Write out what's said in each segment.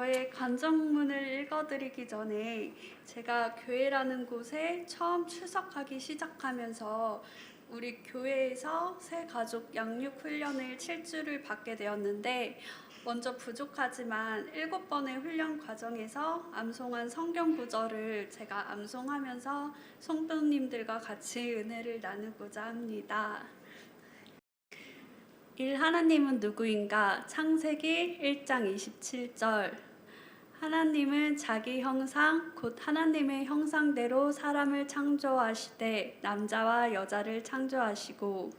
저의 간증문을 읽어드리기 전에 제가 교회라는 곳에 처음 출석하기 시작하면서 우리 교회에서 새 가족 양육 훈련을 7주를 받게 되었는데, 먼저 부족하지만 7번의 훈련 과정에서 암송한 성경 구절을 제가 암송하면서 성도님들과 같이 은혜를 나누고자 합니다. 1. 하나님은 누구인가? 창세기 1장 27절. 하나님은 자기 형상 곧 하나님의 형상대로 사람을 창조하시되 남자와 여자를 창조하시고.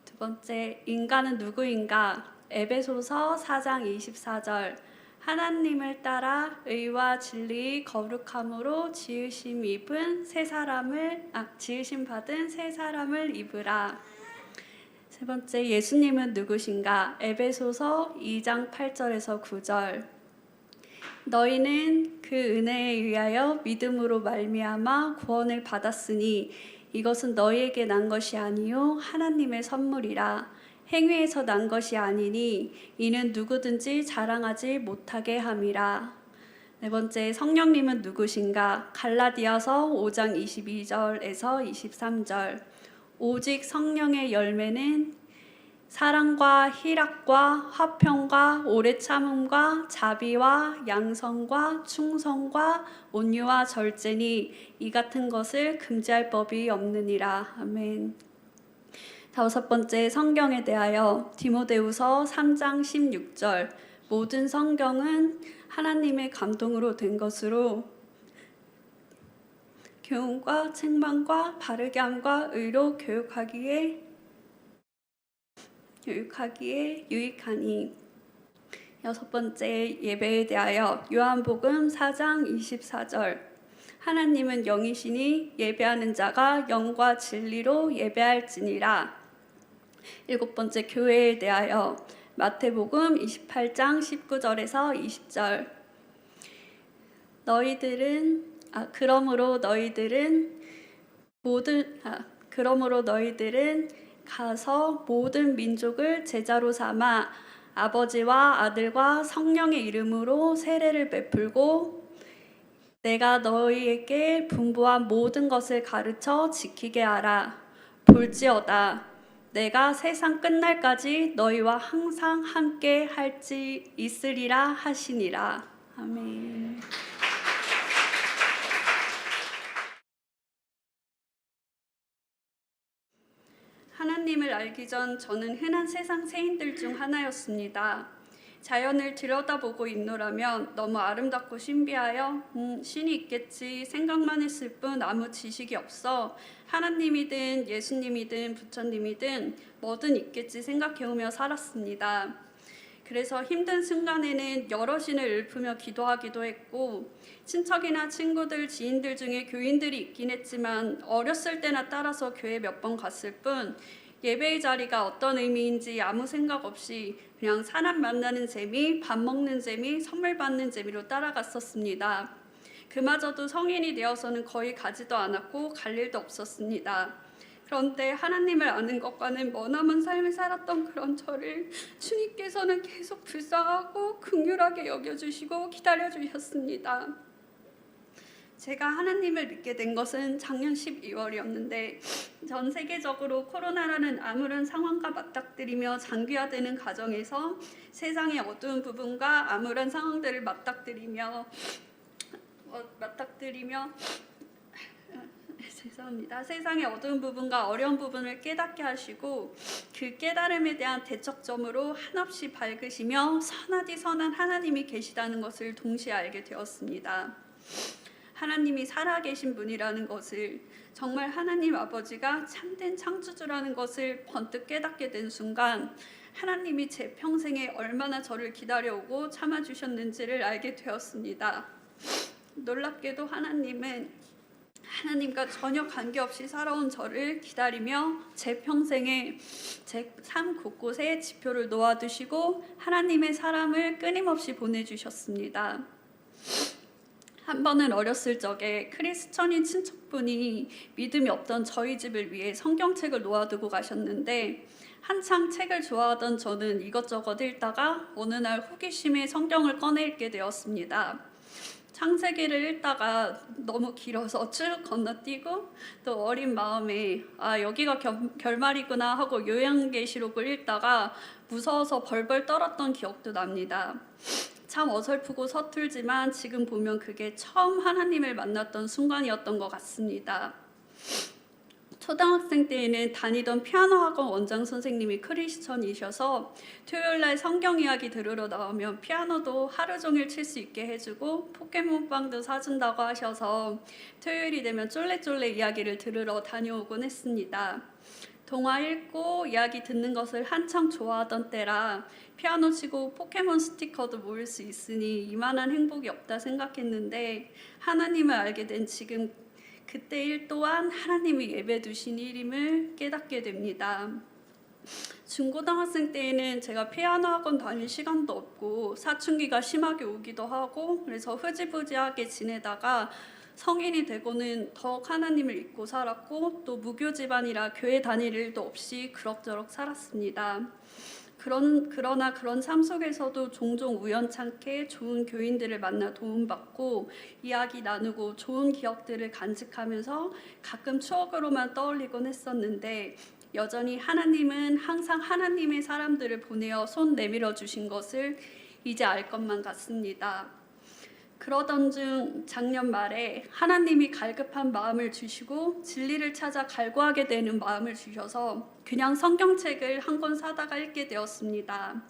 두 번째, 인간은 누구인가? 에베소서 4장 24절. 하나님을 따라 의와 진리의 거룩함으로 지으심 받은 새 사람을 입으라. 세 번째, 예수님은 누구신가? 에베소서 2장 8절에서 9절. 너희는 그 은혜에 의하여 믿음으로 말미암아 구원을 받았으니 이것은 너희에게 난 것이 아니요 하나님의 선물이라. 행위에서 난 것이 아니니 이는 누구든지 자랑하지 못하게 함이라. 네 번째, 성령님은 누구신가? 갈라디아서 5장 22절에서 23절. 오직 성령의 열매는 사랑과 희락과 화평과 오래 참음과 자비와 양성과 충성과 온유와 절제니 이 같은 것을 금지할 법이 없느니라. 아멘. 다섯 번째, 성경에 대하여 디모데후서 3장 16절. 모든 성경은 하나님의 감동으로 된 것으로 교훈과 책망과 바르게 함과 의로 교육하기에 유익하니. 여섯 번째, 예배에 대하여 요한복음 4장 24절. 하나님은 영이시니 예배하는 자가 영과 진리로 예배할지니라. 일곱 번째, 교회에 대하여 마태복음 28장 19절에서 20절. 그러므로 너희들은 가서 모든 민족을 제자로 삼아 아버지와 아들과 성령의 이름으로 세례를 베풀고 내가 너희에게 분부한 모든 것을 가르쳐 지키게 하라. 볼지어다 내가 세상 끝날까지 너희와 항상 함께 있으리라 하시니라. 아멘. 하나님을 알기 전 저는 흔한 세상 세인들 중 하나였습니다. 자연을 들여다보고 있노라면 너무 아름답고 신비하여 신이 있겠지 생각만 했을 뿐 아무 지식이 없어 하나님이든 예수님이든 부처님이든 뭐든 있겠지 생각해오며 살았습니다. 그래서 힘든 순간에는 여러 신을 읊으며 기도하기도 했고 친척이나 친구들, 지인들 중에 교인들이 있긴 했지만 어렸을 때나 따라서 교회 몇 번 갔을 뿐 예배의 자리가 어떤 의미인지 아무 생각 없이 그냥 사람 만나는 재미, 밥 먹는 재미, 선물 받는 재미로 따라갔었습니다. 그마저도 성인이 되어서는 거의 가지도 않았고 갈 일도 없었습니다. 그런데 하나님을 아는 것과는 머나먼 삶을 살았던 그런 저를 주님께서는 계속 불쌍하고 긍휼하게 여겨주시고 기다려주셨습니다. 제가 하나님을 믿게 된 것은 작년 12월이었는데 전 세계적으로 코로나라는 암울한 상황과 맞닥뜨리며 장기화되는 과정에서 세상의 어두운 부분과 암울한 상황들을 맞닥뜨리며 세상의 어두운 부분과 어려운 부분을 깨닫게 하시고 그 깨달음에 대한 대척점으로 한없이 밝으시며 선하디 선한 하나님이 계시다는 것을 동시에 알게 되었습니다. 하나님이 살아계신 분이라는 것을, 정말 하나님 아버지가 참된 창조주라는 것을 번뜩 깨닫게 된 순간 하나님이 제 평생에 얼마나 저를 기다려오고 참아주셨는지를 알게 되었습니다. 놀랍게도 하나님과 전혀 관계없이 살아온 저를 기다리며 제 평생에 제 삶 곳곳에 지표를 놓아두시고 하나님의 사람을 끊임없이 보내주셨습니다. 한 번은 어렸을 적에 크리스천인 친척분이 믿음이 없던 저희 집을 위해 성경책을 놓아두고 가셨는데 한창 책을 좋아하던 저는 이것저것 읽다가 어느 날 호기심에 성경을 꺼내 읽게 되었습니다. 창세기를 읽다가 너무 길어서 쭉 건너뛰고 또 어린 마음에 여기가 결말이구나 하고 요한계시록을 읽다가 무서워서 벌벌 떨었던 기억도 납니다. 참 어설프고 서툴지만 지금 보면 그게 처음 하나님을 만났던 순간이었던 것 같습니다. 초등학생 때에는 다니던 피아노 학원 원장 선생님이 크리스천이셔서 토요일날 성경 이야기 들으러 나오면 피아노도 하루 종일 칠 수 있게 해주고 포켓몬빵도 사준다고 하셔서 토요일이 되면 쫄래쫄래 이야기를 들으러 다녀오곤 했습니다. 동화 읽고 이야기 듣는 것을 한창 좋아하던 때라 피아노 치고 포켓몬 스티커도 모을 수 있으니 이만한 행복이 없다 생각했는데 하나님을 알게 된 지금 그때 일 또한 하나님이 예배 두신 일임을 깨닫게 됩니다. 중고등학생 때에는 제가 피아노 학원 다닐 시간도 없고 사춘기가 심하게 오기도 하고 그래서 흐지부지하게 지내다가 성인이 되고는 더욱 하나님을 잊고 살았고 또 무교 집안이라 교회 다닐 일도 없이 그럭저럭 살았습니다. 그러나 그런 삶 속에서도 종종 우연찮게 좋은 교인들을 만나 도움받고 이야기 나누고 좋은 기억들을 간직하면서 가끔 추억으로만 떠올리곤 했었는데 여전히 하나님은 항상 하나님의 사람들을 보내어 손 내밀어 주신 것을 이제 알 것만 같습니다. 그러던 중 작년 말에 하나님이 갈급한 마음을 주시고 진리를 찾아 갈구하게 되는 마음을 주셔서 그냥 성경책을 한 권 사다가 읽게 되었습니다.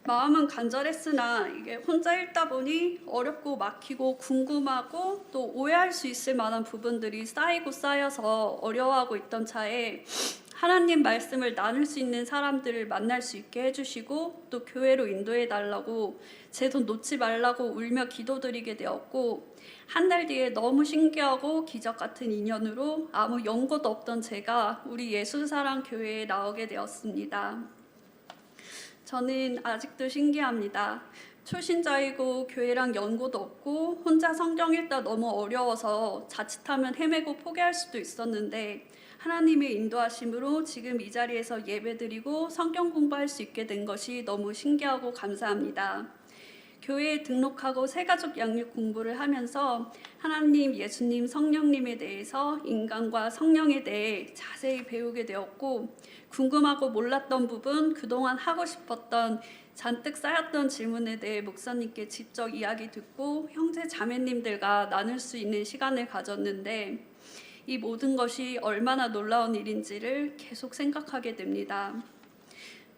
마음은 간절했으나 이게 혼자 읽다 보니 어렵고 막히고 궁금하고 또 오해할 수 있을 만한 부분들이 쌓이고 쌓여서 어려워하고 있던 차에 하나님 말씀을 나눌 수 있는 사람들을 만날 수 있게 해주시고 또 교회로 인도해 달라고 제 돈 놓지 말라고 울며 기도드리게 되었고 한 달 뒤에 너무 신기하고 기적 같은 인연으로 아무 연고도 없던 제가 우리 예수사랑 교회에 나오게 되었습니다. 저는 아직도 신기합니다. 초신자이고 교회랑 연고도 없고 혼자 성경 읽다 너무 어려워서 자칫하면 헤매고 포기할 수도 있었는데 하나님의 인도하심으로 지금 이 자리에서 예배드리고 성경 공부할 수 있게 된 것이 너무 신기하고 감사합니다. 교회에 등록하고 새가족 양육 공부를 하면서 하나님, 예수님, 성령님에 대해서 인간과 성령에 대해 자세히 배우게 되었고 궁금하고 몰랐던 부분, 그동안 하고 싶었던 잔뜩 쌓였던 질문에 대해 목사님께 직접 이야기 듣고 형제 자매님들과 나눌 수 있는 시간을 가졌는데 이 모든 것이 얼마나 놀라운 일인지를 계속 생각하게 됩니다.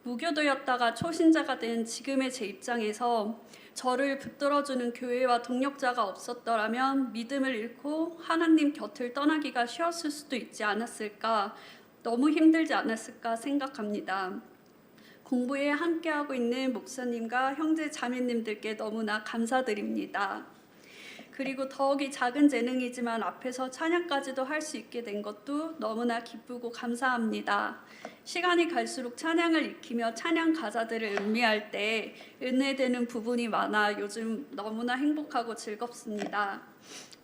무교도였다가 초신자가 된 지금의 제 입장에서 저를 붙들어주는 교회와 동력자가 없었더라면 믿음을 잃고 하나님 곁을 떠나기가 쉬웠을 수도 있지 않았을까, 너무 힘들지 않았을까 생각합니다. 공부에 함께하고 있는 목사님과 형제 자매님들께 너무나 감사드립니다. 그리고 더욱이 작은 재능이지만 앞에서 찬양까지도 할 수 있게 된 것도 너무나 기쁘고 감사합니다. 시간이 갈수록 찬양을 익히며 찬양 가사들을 음미할 때 은혜되는 부분이 많아 요즘 너무나 행복하고 즐겁습니다.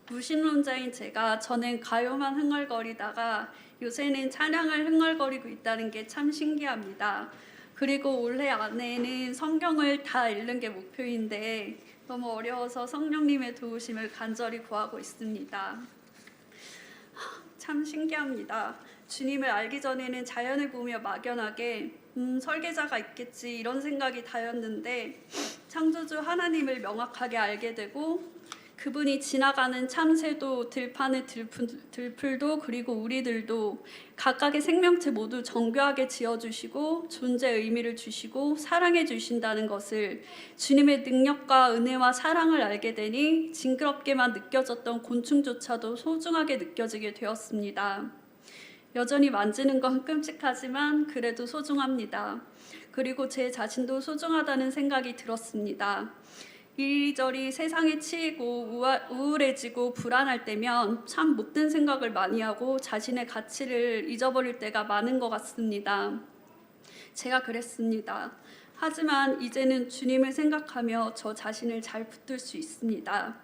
무신론자인 제가 전엔 가요만 흥얼거리다가 요새는 찬양을 흥얼거리고 있다는 게 참 신기합니다. 그리고 올해 안에는 성경을 다 읽는 게 목표인데 너무 어려워서 성령님의 도우심을 간절히 구하고 있습니다. 참 신기합니다. 주님을 알기 전에는 자연을 보며 막연하게 설계자가 있겠지 이런 생각이 다였는데 창조주 하나님을 명확하게 알게 되고 그분이 지나가는 참새도 들판의 들풀도 그리고 우리들도 각각의 생명체 모두 정교하게 지어주시고 존재의 의미를 주시고 사랑해 주신다는 것을 주님의 능력과 은혜와 사랑을 알게 되니 징그럽게만 느껴졌던 곤충조차도 소중하게 느껴지게 되었습니다. 여전히 만지는 건 끔찍하지만 그래도 소중합니다. 그리고 제 자신도 소중하다는 생각이 들었습니다. 이리저리 세상에 치이고 우울해지고 불안할 때면 참 못된 생각을 많이 하고 자신의 가치를 잊어버릴 때가 많은 것 같습니다. 제가 그랬습니다. 하지만 이제는 주님을 생각하며 저 자신을 잘 붙들 수 있습니다.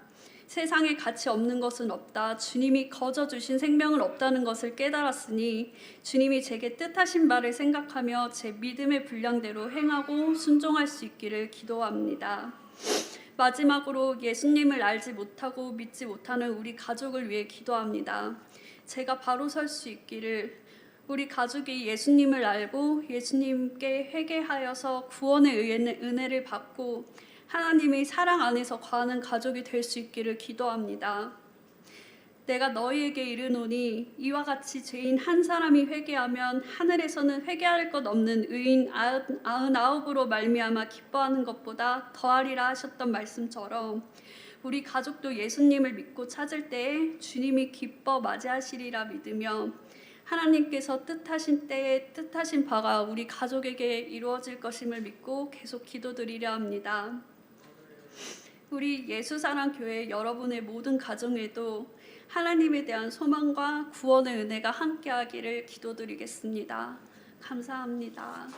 세상에 가치 없는 것은 없다. 주님이 거저 주신 생명은 없다는 것을 깨달았으니 주님이 제게 뜻하신 바를 생각하며 제 믿음의 분량대로 행하고 순종할 수 있기를 기도합니다. 마지막으로 예수님을 알지 못하고 믿지 못하는 우리 가족을 위해 기도합니다. 제가 바로 설 수 있기를, 우리 가족이 예수님을 알고 예수님께 회개하여서 구원의 은혜를 받고 하나님의 사랑 안에서 거하는 가족이 될 수 있기를 기도합니다. 내가 너희에게 이르노니 이와 같이 죄인 한 사람이 회개하면 하늘에서는 회개할 것 없는 의인 99으로 말미암아 기뻐하는 것보다 더하리라 하셨던 말씀처럼 우리 가족도 예수님을 믿고 찾을 때에 주님이 기뻐 맞이하시리라 믿으며 하나님께서 뜻하신 때에 뜻하신 바가 우리 가족에게 이루어질 것임을 믿고 계속 기도드리려 합니다. 우리 예수사랑교회 여러분의 모든 가정에도 하나님에 대한 소망과 구원의 은혜가 함께하기를 기도드리겠습니다. 감사합니다.